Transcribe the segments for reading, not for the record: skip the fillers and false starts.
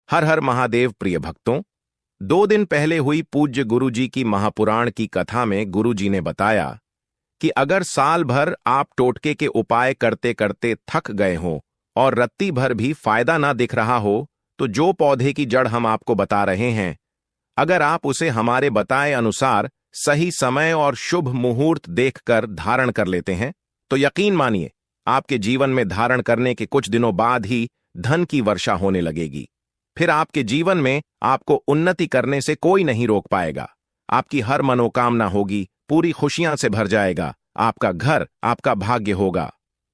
हर हर महादेव प्रिय भक्तों। 2 दिन पहले हुई पूज्य गुरुजी की महापुराण की कथा में गुरुजी ने बताया कि अगर साल भर आप टोटके के उपाय करते करते थक गए हो और रत्ती भर भी फायदा ना दिख रहा हो, तो जो पौधे की जड़ हम आपको बता रहे हैं, अगर आप उसे हमारे बताए अनुसार सही समय और शुभ मुहूर्त देखकर धारण कर लेते हैं, तो यकीन मानिए आपके जीवन में धारण करने के कुछ दिनों बाद ही धन की वर्षा होने लगेगी। फिर आपके जीवन में आपको उन्नति करने से कोई नहीं रोक पाएगा। आपकी हर मनोकामना होगी, पूरी खुशियां से भर जाएगा, आपका घर आपका भाग्य होगा।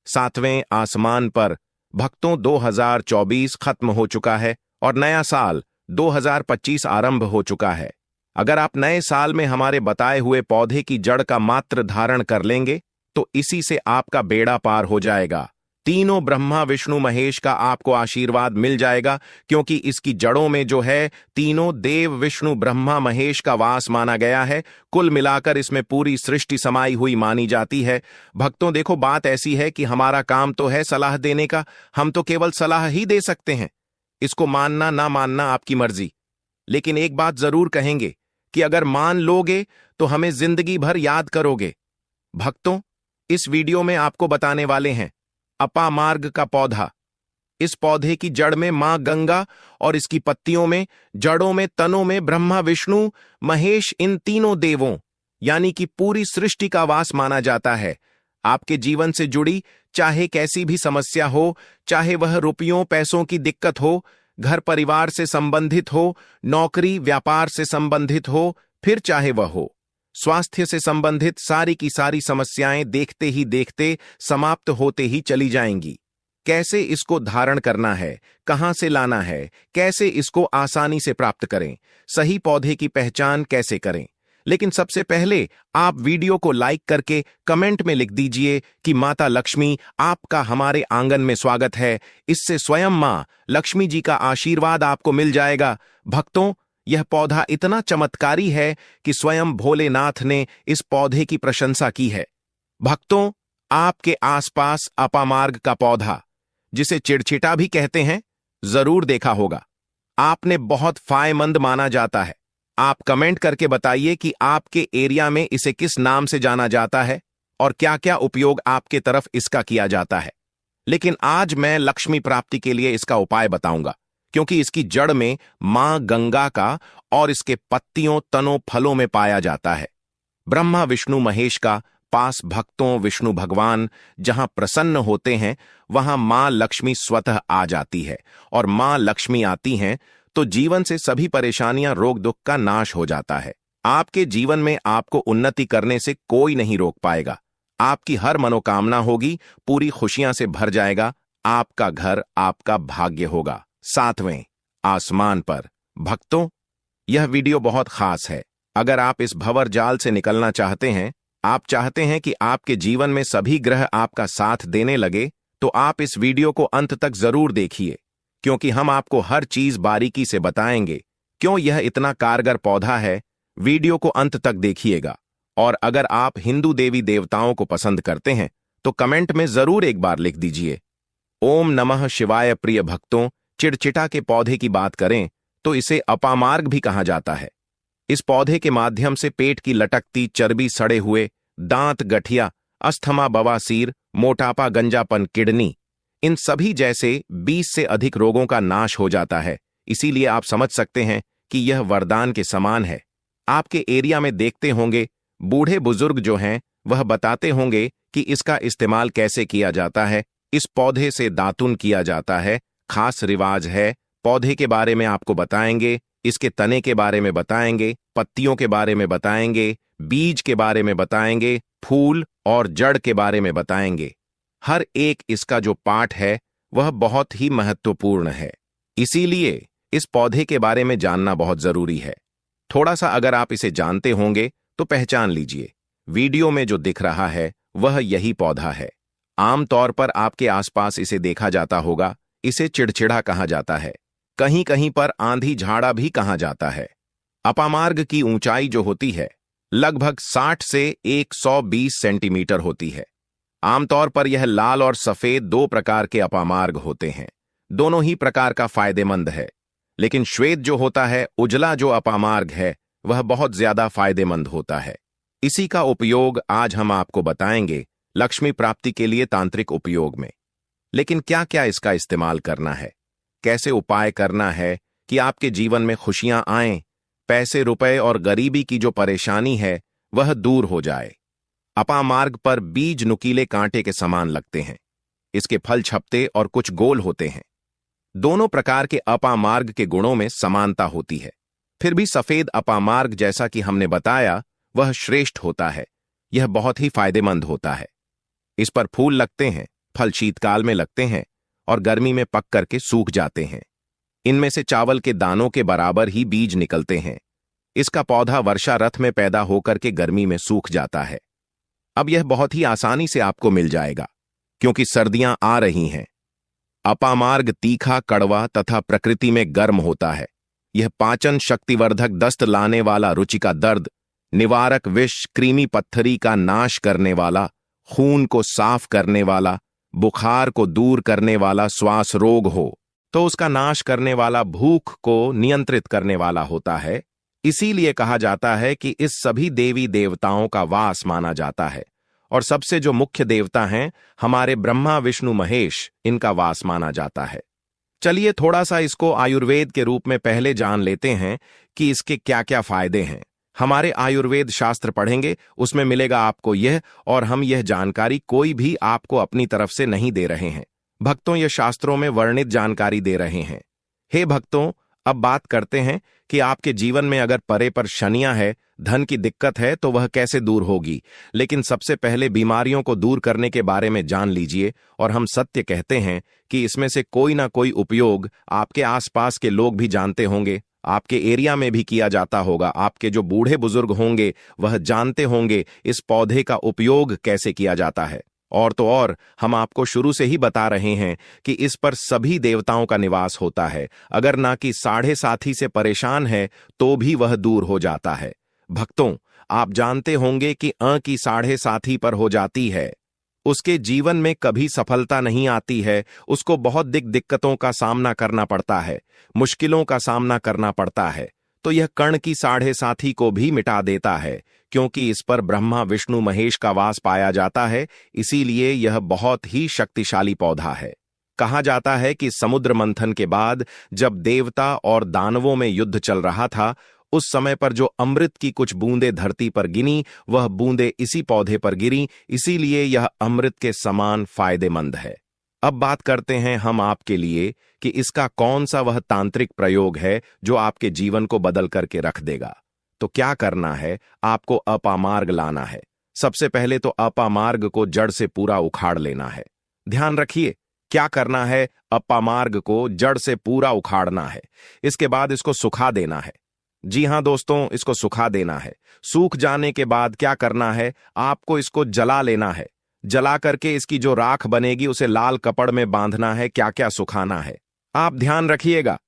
7वें आसमान पर भक्तों 2024 खत्म हो चुका है और नया साल 2025 आरंभ हो चुका है। अगर आप नए साल में हमारे बताए हुए पौधे की जड़ का मात्र धारण कर लेंगे तो इसी से आपका बेड़ा पार हो जाएगा। तीनों ब्रह्मा विष्णु महेश का आपको आशीर्वाद मिल जाएगा, क्योंकि इसकी जड़ों में जो है तीनों देव विष्णु ब्रह्मा महेश का वास माना गया है। कुल मिलाकर इसमें पूरी सृष्टि समाई हुई मानी जाती है। भक्तों देखो, बात ऐसी है कि हमारा काम तो है सलाह देने का, हम तो केवल सलाह ही दे सकते हैं। इसको मानना ना मानना आपकी मर्जी, लेकिन एक बात जरूर कहेंगे कि अगर मान लोगे तो हमें जिंदगी भर याद करोगे। भक्तों, इस वीडियो में आपको बताने वाले हैं अपामार्ग का पौधा। इस पौधे की जड़ में मां गंगा और इसकी पत्तियों में, जड़ों में, तनों में ब्रह्मा विष्णु महेश, इन तीनों देवों यानी कि पूरी सृष्टि का वास माना जाता है। आपके जीवन से जुड़ी चाहे कैसी भी समस्या हो, चाहे वह रुपयों पैसों की दिक्कत हो, घर परिवार से संबंधित हो, नौकरी व्यापार से संबंधित हो, फिर चाहे वह हो स्वास्थ्य से संबंधित, सारी की सारी समस्याएं देखते ही देखते समाप्त होते ही चली जाएंगी। कैसे इसको धारण करना है, कहां से लाना है, कैसे इसको आसानी से प्राप्त करें, सही पौधे की पहचान कैसे करें। लेकिन सबसे पहले आप वीडियो को लाइक करके कमेंट में लिख दीजिए कि माता लक्ष्मी आपका हमारे आंगन में स्वागत है। इससे स्वयं मां लक्ष्मी जी का आशीर्वाद आपको मिल जाएगा। भक्तों, यह पौधा इतना चमत्कारी है कि स्वयं भोलेनाथ ने इस पौधे की प्रशंसा की है। भक्तों, आपके आसपास अपामार्ग का पौधा, जिसे चिड़चिटा भी कहते हैं, जरूर देखा होगा। आपने बहुत फायदेमंद माना जाता है। आप कमेंट करके बताइए कि आपके एरिया में इसे किस नाम से जाना जाता है और क्या क्या उपयोग आपके तरफ इसका किया जाता है। लेकिन आज मैं लक्ष्मी प्राप्ति के लिए इसका उपाय बताऊंगा, क्योंकि इसकी जड़ में मां गंगा का और इसके पत्तियों, तनों, फलों में पाया जाता है ब्रह्मा विष्णु महेश का। पास भक्तों विष्णु भगवान जहां प्रसन्न होते हैं, वहां मां लक्ष्मी स्वतः आ जाती है, और मां लक्ष्मी आती हैं तो जीवन से सभी परेशानियां, रोग दुख का नाश हो जाता है। आपके जीवन में आपको उन्नति करने से कोई नहीं रोक पाएगा। आपकी हर मनोकामना होगी, पूरी खुशियां से भर जाएगा, आपका घर आपका भाग्य होगा। 7वें आसमान पर भक्तों, यह वीडियो बहुत खास है। अगर आप इस भंवर जाल से निकलना चाहते हैं, आप चाहते हैं कि आपके जीवन में सभी ग्रह आपका साथ देने लगे, तो आप इस वीडियो को अंत तक जरूर देखिए, क्योंकि हम आपको हर चीज बारीकी से बताएंगे। क्यों यह इतना कारगर पौधा है, वीडियो को अंत तक देखिएगा। और अगर आप हिंदू देवी देवताओं को पसंद करते हैं तो कमेंट में जरूर एक बार लिख दीजिए ओम नमः शिवाय। प्रिय भक्तों, चिड़चिटा के पौधे की बात करें तो इसे अपामार्ग भी कहा जाता है। इस पौधे के माध्यम से पेट की लटकती चर्बी, सड़े हुए दांत, गठिया, अस्थमा, बवासीर, मोटापा, गंजापन, किडनी, इन सभी जैसे 20 से अधिक रोगों का नाश हो जाता है। इसीलिए आप समझ सकते हैं कि यह वरदान के समान है। आपके एरिया में देखते होंगे बूढ़े बुजुर्ग जो हैं, वह बताते होंगे कि इसका इस्तेमाल कैसे किया जाता है। इस पौधे से दातुन किया जाता है, खास रिवाज है। पौधे के बारे में आपको बताएंगे, इसके तने के बारे में बताएंगे, पत्तियों के बारे में बताएंगे, बीज के बारे में बताएंगे, फूल और जड़ के बारे में बताएंगे। हर एक इसका जो पार्ट है वह बहुत ही महत्वपूर्ण है। इसीलिए इस पौधे के बारे में जानना बहुत जरूरी है। थोड़ा सा अगर आप इसे जानते होंगे तो पहचान लीजिए, वीडियो में जो दिख रहा है वह यही पौधा है। आमतौर पर आपके आसपास इसे देखा जाता होगा। इसे चिड़चिड़ा कहा जाता है, कहीं कहीं पर आंधी झाड़ा भी कहा जाता है। अपामार्ग की ऊंचाई जो होती है लगभग 60 से 120 सेंटीमीटर होती है। आमतौर पर यह लाल और सफेद 2 प्रकार के अपामार्ग होते हैं। दोनों ही प्रकार का फायदेमंद है, लेकिन श्वेत जो होता है, उजला जो अपामार्ग है, वह बहुत ज्यादा फायदेमंद होता है। इसी का उपयोग आज हम आपको बताएंगे लक्ष्मी प्राप्ति के लिए तांत्रिक उपयोग में। लेकिन क्या क्या इसका इस्तेमाल करना है, कैसे उपाय करना है कि आपके जीवन में खुशियां आएं, पैसे रुपए और गरीबी की जो परेशानी है वह दूर हो जाए। अपामार्ग पर बीज नुकीले कांटे के समान लगते हैं। इसके फल छपते और कुछ गोल होते हैं। दोनों प्रकार के अपामार्ग के गुणों में समानता होती है, फिर भी सफेद अपामार्ग जैसा कि हमने बताया वह श्रेष्ठ होता है। यह बहुत ही फायदेमंद होता है। इस पर फूल लगते हैं, फल शीतकाल में लगते हैं और गर्मी में पक करके सूख जाते हैं। इनमें से चावल के दानों के बराबर ही बीज निकलते हैं। इसका पौधा वर्षा रथ में पैदा होकर के गर्मी में सूख जाता है। अब यह बहुत ही आसानी से आपको मिल जाएगा क्योंकि सर्दियां आ रही हैं। अपामार्ग तीखा, कड़वा तथा प्रकृति में गर्म होता है। यह पाचन शक्तिवर्धक, दस्त लाने वाला, रुचि का दर्द निवारक, विष, कृमि पत्थरी का नाश करने वाला, खून को साफ करने वाला, बुखार को दूर करने वाला, श्वास रोग हो तो उसका नाश करने वाला, भूख को नियंत्रित करने वाला होता है। इसीलिए कहा जाता है कि इस सभी देवी देवताओं का वास माना जाता है और सबसे जो मुख्य देवता हैं हमारे ब्रह्मा विष्णु महेश, इनका वास माना जाता है। चलिए थोड़ा सा इसको आयुर्वेद के रूप में पहले जान लेते हैं कि इसके क्या क्या फायदे हैं। हमारे आयुर्वेद शास्त्र पढ़ेंगे, उसमें मिलेगा आपको यह, और हम यह जानकारी कोई भी आपको अपनी तरफ से नहीं दे रहे हैं। भक्तों, यह शास्त्रों में वर्णित जानकारी दे रहे हैं। हे भक्तों, अब बात करते हैं कि आपके जीवन में अगर परे पर शनियां है, धन की दिक्कत है तो वह कैसे दूर होगी। लेकिन सबसे पहले बीमारियों को दूर करने के बारे में जान लीजिए। और हम सत्य कहते हैं कि इसमें से कोई ना कोई उपयोग आपके आसपास के लोग भी जानते होंगे, आपके एरिया में भी किया जाता होगा। आपके जो बूढ़े बुजुर्ग होंगे वह जानते होंगे इस पौधे का उपयोग कैसे किया जाता है। और तो और हम आपको शुरू से ही बता रहे हैं कि इस पर सभी देवताओं का निवास होता है। अगर ना कि साढ़े साथी से परेशान है तो भी वह दूर हो जाता है। भक्तों, आप जानते होंगे कि की साढ़े साथी पर हो जाती है, उसके जीवन में कभी सफलता नहीं आती है। उसको बहुत दिक्कतों का सामना करना पड़ता है, मुश्किलों का सामना करना पड़ता है। तो यह कर्ण की साढ़े साथी को भी मिटा देता है, क्योंकि इस पर ब्रह्मा विष्णु महेश का वास पाया जाता है। इसीलिए यह बहुत ही शक्तिशाली पौधा है। कहा जाता है कि समुद्र मंथन के बाद जब देवता और दानवों में युद्ध चल रहा था, उस समय पर जो अमृत की कुछ बूंदें धरती पर गिनी, वह बूंदें इसी पौधे पर गिरी। इसीलिए यह अमृत के समान फायदेमंद है। अब बात करते हैं हम आपके लिए कि इसका कौन सा वह तांत्रिक प्रयोग है जो आपके जीवन को बदल करके रख देगा। तो क्या करना है, आपको अपामार्ग लाना है। सबसे पहले तो अपामार्ग को जड़ से पूरा उखाड़ लेना है। ध्यान रखिए, क्या करना है, अपामार्ग को जड़ से पूरा उखाड़ना है। इसके बाद इसको सुखा देना है। जी हां दोस्तों, इसको सुखा देना है। सूख जाने के बाद क्या करना है, आपको इसको जला लेना है। जला करके इसकी जो राख बनेगी उसे लाल कपड़ में बांधना है। क्या क्या सुखाना है आप ध्यान रखिएगा।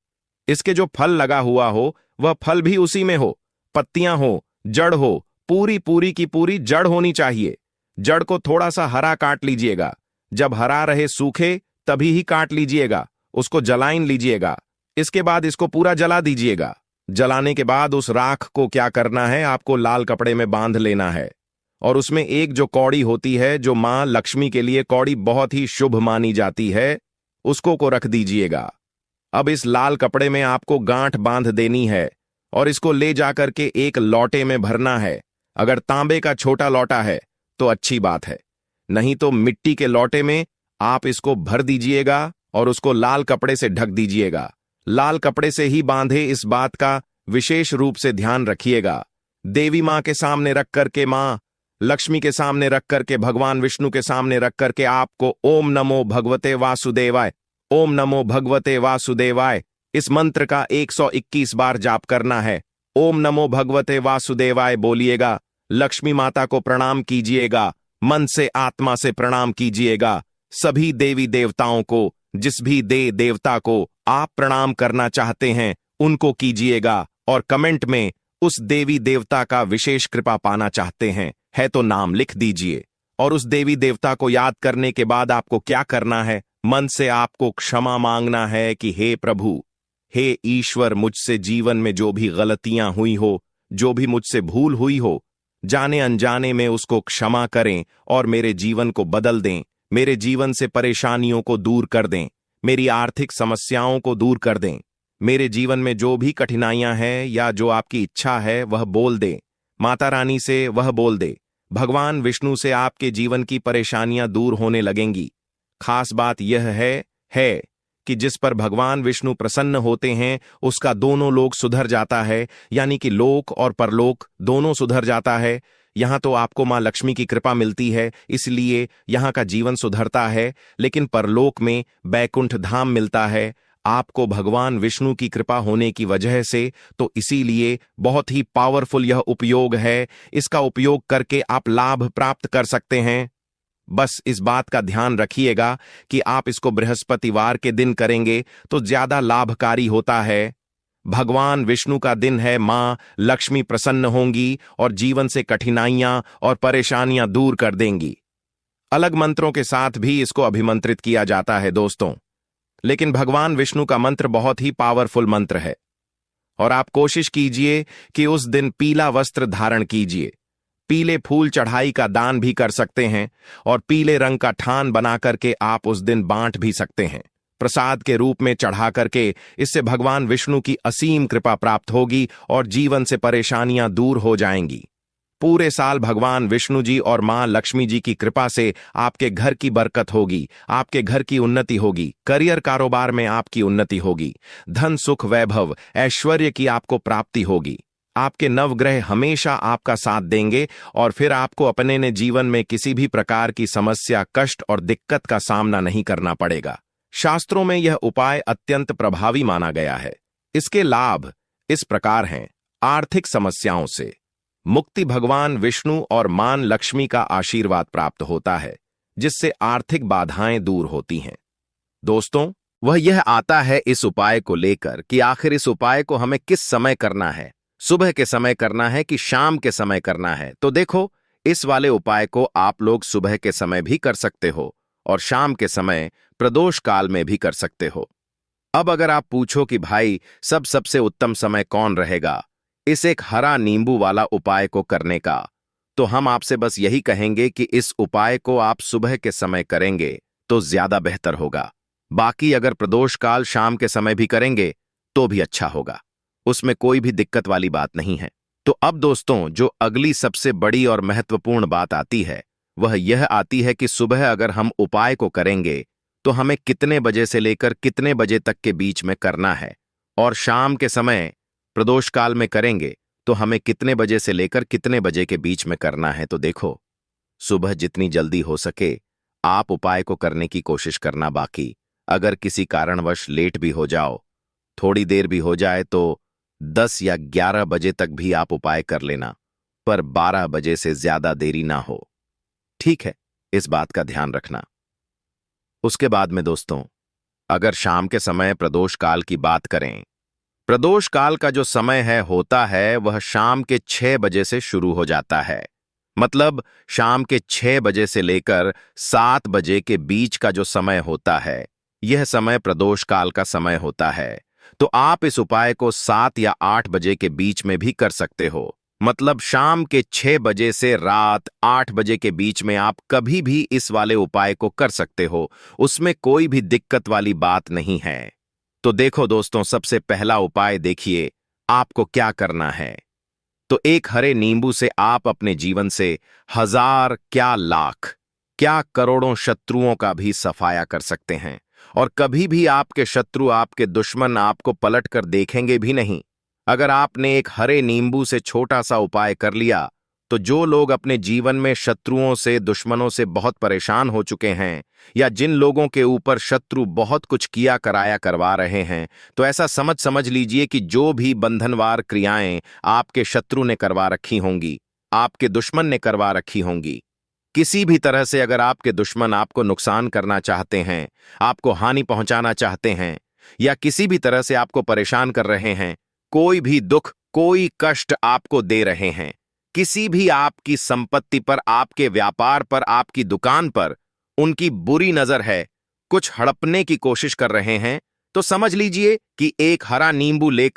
इसके जो फल लगा हुआ हो वह फल भी उसी में हो, पत्तियां हो, जड़ हो, पूरी की पूरी जड़ होनी चाहिए। जड़ को थोड़ा सा हरा काट लीजिएगा। जब हरा रहे, सूखे, तभी ही काट लीजिएगा। उसको जलाइन लीजिएगा। इसके बाद इसको पूरा जला दीजिएगा। जलाने के बाद उस राख को क्या करना है, आपको लाल कपड़े में बांध लेना है। और उसमें एक जो कौड़ी होती है, जो मां लक्ष्मी के लिए कौड़ी बहुत ही शुभ मानी जाती है, उसको को रख दीजिएगा। अब इस लाल कपड़े में आपको गांठ बांध देनी है और इसको ले जाकर के एक लौटे में भरना है। अगर तांबे का छोटा लौटा है तो अच्छी बात है, नहीं तो मिट्टी के लौटे में आप इसको भर दीजिएगा और उसको लाल कपड़े से ढक दीजिएगा। लाल कपड़े से ही बांधे, इस बात का विशेष रूप से ध्यान रखिएगा। देवी मां के सामने रख करके, मां लक्ष्मी के सामने रख करके, भगवान विष्णु के सामने रख करके आपको ओम नमो भगवते वासुदेवाय, ओम नमो भगवते वासुदेवाय इस मंत्र का 121 बार जाप करना है। ओम नमो भगवते वासुदेवाय बोलिएगा। लक्ष्मी माता को प्रणाम कीजिएगा, मन से आत्मा से प्रणाम कीजिएगा। सभी देवी देवताओं को, जिस भी देवता को आप प्रणाम करना चाहते हैं उनको कीजिएगा। और कमेंट में उस देवी देवता का विशेष कृपा पाना चाहते हैं है तो नाम लिख दीजिए। और उस देवी देवता को याद करने के बाद आपको क्या करना है, मन से आपको क्षमा मांगना है कि हे प्रभु, हे ईश्वर, मुझसे जीवन में जो भी गलतियां हुई हो, जो भी मुझसे भूल हुई हो, जाने अनजाने में उसको क्षमा करें और मेरे जीवन को बदल दें, मेरे जीवन से परेशानियों को दूर कर दें, मेरी आर्थिक समस्याओं को दूर कर दें, मेरे जीवन में जो भी कठिनाइयां हैं या जो आपकी इच्छा है वह बोल दें, माता रानी से वह बोल दे, भगवान विष्णु से आपके जीवन की परेशानियां दूर होने लगेंगी। खास बात यह है कि जिस पर भगवान विष्णु प्रसन्न होते हैं उसका दोनों लोक सुधर जाता है, यानी कि लोक और परलोक दोनों सुधर जाता है। यहां तो आपको मां लक्ष्मी की कृपा मिलती है, इसलिए यहां का जीवन सुधरता है, लेकिन परलोक में बैकुंठ धाम मिलता है आपको भगवान विष्णु की कृपा होने की वजह से। तो इसीलिए बहुत ही पावरफुल यह उपयोग है, इसका उपयोग करके आप लाभ प्राप्त कर सकते हैं। बस इस बात का ध्यान रखिएगा कि आप इसको बृहस्पतिवार के दिन करेंगे तो ज्यादा लाभकारी होता है। भगवान विष्णु का दिन है, मां लक्ष्मी प्रसन्न होंगी और जीवन से कठिनाइयां और परेशानियां दूर कर देंगी। अलग मंत्रों के साथ भी इसको अभिमंत्रित किया जाता है दोस्तों, लेकिन भगवान विष्णु का मंत्र बहुत ही पावरफुल मंत्र है। और आप कोशिश कीजिए कि उस दिन पीला वस्त्र धारण कीजिए, पीले फूल चढ़ाई का दान भी कर सकते हैं और पीले रंग का ठान बना करके आप उस दिन बांट भी सकते हैं प्रसाद के रूप में चढ़ा करके। इससे भगवान विष्णु की असीम कृपा प्राप्त होगी और जीवन से परेशानियां दूर हो जाएंगी। पूरे साल भगवान विष्णु जी और मां लक्ष्मी जी की कृपा से आपके घर की बरकत होगी, आपके घर की उन्नति होगी, करियर कारोबार में आपकी उन्नति होगी, धन सुख वैभव ऐश्वर्य की आपको प्राप्ति होगी। आपके नवग्रह हमेशा आपका साथ देंगे और फिर आपको अपने ने जीवन में किसी भी प्रकार की समस्या, कष्ट और दिक्कत का सामना नहीं करना पड़ेगा। शास्त्रों में यह उपाय अत्यंत प्रभावी माना गया है। इसके लाभ इस प्रकार हैं। आर्थिक समस्याओं से मुक्ति, भगवान विष्णु और मां लक्ष्मी का आशीर्वाद प्राप्त होता है, जिससे आर्थिक बाधाएं दूर होती हैं। दोस्तों, वह यह आता है इस उपाय को लेकर कि आखिर इस उपाय को हमें किस समय करना है, सुबह के समय करना है कि शाम के समय करना है। तो देखो, इस वाले उपाय को आप लोग सुबह के समय भी कर सकते हो और शाम के समय प्रदोष काल में भी कर सकते हो। अब अगर आप पूछो कि भाई सबसे उत्तम समय कौन रहेगा इस एक हरा नींबू वाला उपाय को करने का, तो हम आपसे बस यही कहेंगे कि इस उपाय को आप सुबह के समय करेंगे तो ज्यादा बेहतर होगा। बाकी अगर प्रदोष काल शाम के समय भी करेंगे तो भी अच्छा होगा, उसमें कोई भी दिक्कत वाली बात नहीं है। तो अब दोस्तों, जो अगली सबसे बड़ी और महत्वपूर्ण बात आती है वह यह आती है कि सुबह अगर हम उपाय को करेंगे तो हमें कितने बजे से लेकर कितने बजे तक के बीच में करना है, और शाम के समय प्रदोष काल में करेंगे तो हमें कितने बजे से लेकर कितने बजे के बीच में करना है। तो देखो, सुबह जितनी जल्दी हो सके आप उपाय को करने की कोशिश करना। बाकी अगर किसी कारणवश लेट भी हो जाओ, थोड़ी देर भी हो जाए, तो 10 या 11 बजे तक भी आप उपाय कर लेना, पर 12 बजे से ज्यादा देरी ना हो, ठीक है? इस बात का ध्यान रखना। उसके बाद में दोस्तों, अगर शाम के समय प्रदोष काल की बात करें, प्रदोष काल का जो समय होता है वह शाम के 6 बजे से शुरू हो जाता है। मतलब शाम के 6 बजे से लेकर 7 बजे के बीच का जो समय होता है, यह समय प्रदोष काल का समय होता है। तो आप इस उपाय को 7 या 8 बजे के बीच में भी कर सकते हो। मतलब शाम के 6 बजे से रात 8 बजे के बीच में आप कभी भी इस वाले उपाय को कर सकते हो, उसमें कोई भी दिक्कत वाली बात नहीं है। तो देखो दोस्तों, सबसे पहला उपाय देखिए आपको क्या करना है। तो एक हरे नींबू से आप अपने जीवन से हजार, क्या लाख, क्या करोड़ों शत्रुओं का भी सफाया कर सकते हैं, और कभी भी आपके शत्रु, आपके दुश्मन आपको पलट कर देखेंगे भी नहीं। अगर आपने एक हरे नींबू से छोटा सा उपाय कर लिया तो जो लोग अपने जीवन में शत्रुओं से, दुश्मनों से बहुत परेशान हो चुके हैं, या जिन लोगों के ऊपर शत्रु बहुत कुछ किया कराया करवा रहे हैं, तो ऐसा समझ लीजिए कि जो भी बंधनवार क्रियाएं आपके शत्रु ने करवा रखी होंगी, आपके दुश्मन ने करवा रखी होंगी, किसी भी तरह से अगर आपके दुश्मन आपको नुकसान करना चाहते हैं, आपको हानि पहुंचाना चाहते हैं, या किसी भी तरह से आपको परेशान कर रहे हैं, कोई भी दुख, कोई कष्ट आपको दे रहे हैं, किसी भी आपकी संपत्ति पर, आपके व्यापार पर, आपकी दुकान पर उनकी बुरी नजर है, कुछ हड़पने की कोशिश कर रहे हैं, तो समझ लीजिए कि एक हरा नींबू लेकर